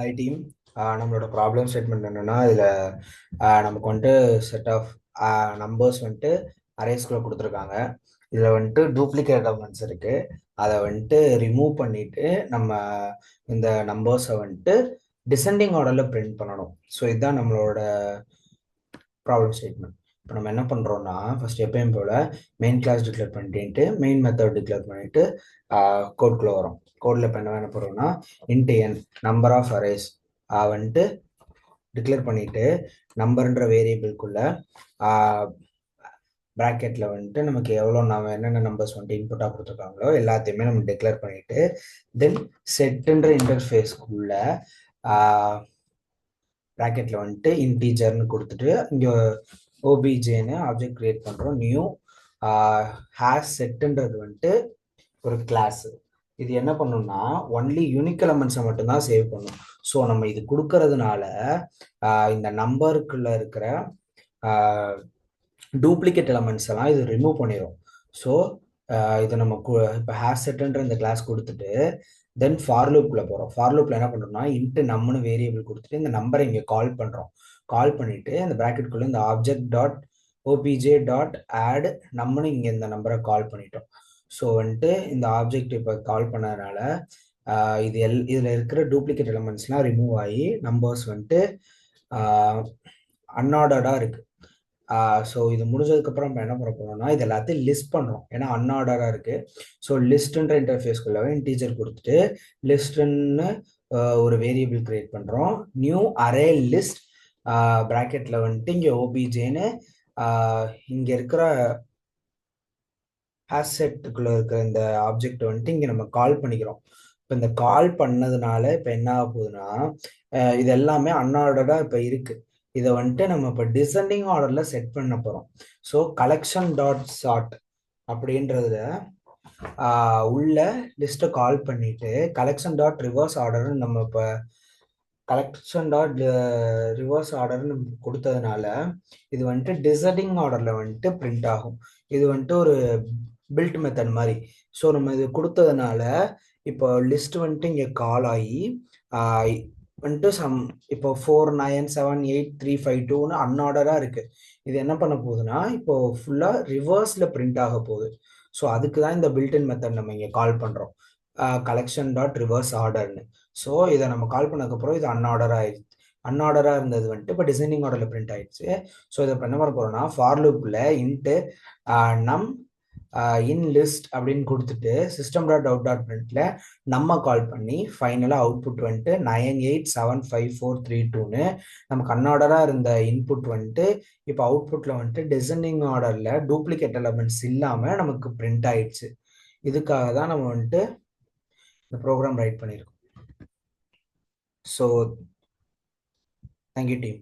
ஐ team. நம்மளோட problem statement என்னன்னா இதில் நமக்கு வந்துட்டு செட் ஆஃப் நம்பர்ஸ் வந்துட்டு அரேஸ்குள்ளே கொடுத்துருக்காங்க. இதில் வந்துட்டு டூப்ளிகேட் எலமெண்ட்ஸ் இருக்குது. அதை வந்துட்டு ரிமூவ் பண்ணிவிட்டு நம்ம இந்த நம்பர்ஸை வந்துட்டு டிசெண்டிங் ஆர்டரில் பிரிண்ட் பண்ணணும். ஸோ இதுதான் நம்மளோட ப்ராப்ளம் ஸ்டேட்மெண்ட். இப்போ நம்ம என்ன பண்ணுறோம்னா ஃபர்ஸ்ட் எப்பயும் போல் மெயின் கிளாஸ் டிக்ளேர் பண்ணிட்டு மெயின் மெத்தட் டிக்ளேர் பண்ணிவிட்டு கோட்குள்ளே வரும். கோடில் இப்போ என்ன போகிறோம்னா int n number of arrays வந்துட்டு டிக்ளேர் பண்ணிட்டு நம்பர்ன்ற வேரியபிள்குள்ள ப்ராக்கெட்டில் வந்துட்டு நமக்கு எவ்வளோ நம்ம என்னென்ன நம்பர்ஸ் வந்துட்டு இன்புட்டாக கொடுத்துருக்காங்களோ எல்லாத்தையுமே நம்ம டிக்ளேர் பண்ணிட்டு தென் செட்டுன்ற இன்டர்ஃபேஸ்க்குள்ள ப்ராக்கெட்டில் வந்துட்டு இன்டீஜர்னு கொடுத்துட்டு இங்கே ஓபிஜேன்னு ஆப்ஜெக்ட் கிரியேட் பண்ணுறோம். நியூ ஹேஷ் செட்டுன்றது வந்துட்டு ஒரு கிளாஸ். இது என்ன பண்ணணும்னா ஒன்லி யூனிக் எலமெண்ட்ஸை மட்டும்தான் சேவ் பண்ணும். ஸோ நம்ம இது கொடுக்கறதுனால இந்த நம்பருக்குள்ள இருக்கிற டூப்ளிகேட் எலமெண்ட்ஸ் எல்லாம் இது ரிமூவ் பண்ணிடும். ஸோ இதை நம்ம இப்போ ஹேஷ் செட்டுன்ற இந்த கிளாஸ் கொடுத்துட்டு தென் ஃபார் லூப்ல போகிறோம். ஃபார் லூப்ல என்ன பண்ணுறோம்னா இன்ட்டு நம்மனு வேரியபிள் கொடுத்துட்டு இந்த நம்பரை இங்கே கால் பண்ணுறோம். கால் பண்ணிட்டு இந்த ப்ராக்கெட்டுக்குள்ள இந்த object dot OBJ dot add நம்மனு இங்கே இந்த நம்பரை கால் பண்ணிட்டோம். ஸோ வந்துட்டு இந்த ஆப்ஜெக்ட் இப்போ கால் பண்ணதுனால இதில் இருக்கிற டூப்ளிகேட் எலமெண்ட்ஸ்லாம் ரிமூவ் ஆகி நம்பர்ஸ் வந்துட்டு அன்ஆர்டர்டாக இருக்குது. ஸோ இது முடிஞ்சதுக்கப்புறம் நம்ம என்ன பண்ண போறோம்னா இது எல்லாத்தையும் லிஸ்ட் பண்ணுறோம். ஏன்னா அன்ஆர்டராக இருக்குது. ஸோ லிஸ்ட்ன்ற இன்டர்ஃபேஸ்க்குள்ளவே இன்டீஜர் கொடுத்துட்டு லிஸ்ட்ன்னு ஒரு வேரியபிள் கிரியேட் பண்ணுறோம். நியூ அரே லிஸ்ட் ப்ராக்கெட்டில் வந்துட்டு இங்கே ஓபிஜேன்னு இங்கே இருக்கிற ஹேஷ் செட்டுக்குள்ளே இருக்கிற இந்த ஆப்ஜெக்ட் வந்துட்டு இங்கே நம்ம கால் பண்ணிக்கிறோம். இப்போ இந்த கால் பண்ணதுனால இப்போ என்ன ஆக போகுதுன்னா இது எல்லாமே அன்ஆர்டராக இப்போ இருக்குது. இதை வந்துட்டு நம்ம இப்போ டிசெண்டிங் ஆர்டரில் செட் பண்ண போகிறோம். ஸோ கலெக்ஷன் டாட் சார்ட் அப்படின்றதுல உள்ள லிஸ்ட்டை கால் பண்ணிட்டு கலெக்ஷன் டாட் ரிவர்ஸ் ஆர்டர்னு நம்ம இப்போ கலெக்ஷன் டாட் ரிவர்ஸ் ஆர்டர்னு கொடுத்ததுனால இது வந்துட்டு டிசெண்டிங் ஆர்டரில் வந்துட்டு பிரிண்ட் ஆகும். இது வந்துட்டு ஒரு பில்ட் மெத்தட் மாதிரி. ஸோ நம்ம இது கொடுத்ததுனால இப்போ லிஸ்ட் வந்துட்டு இங்கே கால் ஆகி வந்துட்டு இப்போ 497832 அன்ஆர்டராக இருக்கு. இது என்ன பண்ண போகுதுன்னா இப்போ ஃபுல்லாக ரிவர்ஸில் பிரிண்ட் ஆக போகுது. ஸோ அதுக்கு தான் இந்த பில்டின் மெத்தட் நம்ம இங்கே கால் பண்ணுறோம் கலெக்ஷன் டாட் ரிவர்ஸ் ஆர்டர்னு. ஸோ இதை நம்ம கால் பண்ணதுக்கப்புறம் இது அன்ஆர்டராக இருந்தது வந்துட்டு இப்போ டிசைனிங் ஆர்டரில் பிரிண்ட் ஆயிடுச்சு. ஸோ இதை இப்போ என்ன பண்ண போகிறோம்னா ஃபார் லூப்பில் இன்ட்டு நம் இன் லிஸ்ட் அப்படின்னு கொடுத்துட்டு சிஸ்டம் டாட் அவுட் டாட் பிரிண்ட்ல நம்ம கால் பண்ணி ஃபைனலாக அவுட்புட் வந்துட்டு 987543 நமக்கு அன்ஆர்டராக இருந்த இன்புட் வந்துட்டு இப்போ அவுட்புட்டில் வந்துட்டு டிசைனிங் ஆர்டரில் டூப்ளிகேட் எலமெண்ட்ஸ் இல்லாமல் நமக்கு பிரிண்ட் ஆயிடுச்சு. இதுக்காக தான் நம்ம வந்துட்டு இந்த ப்ரோக்ராம் ரைட் பண்ணியிருக்கோம். So thank you team.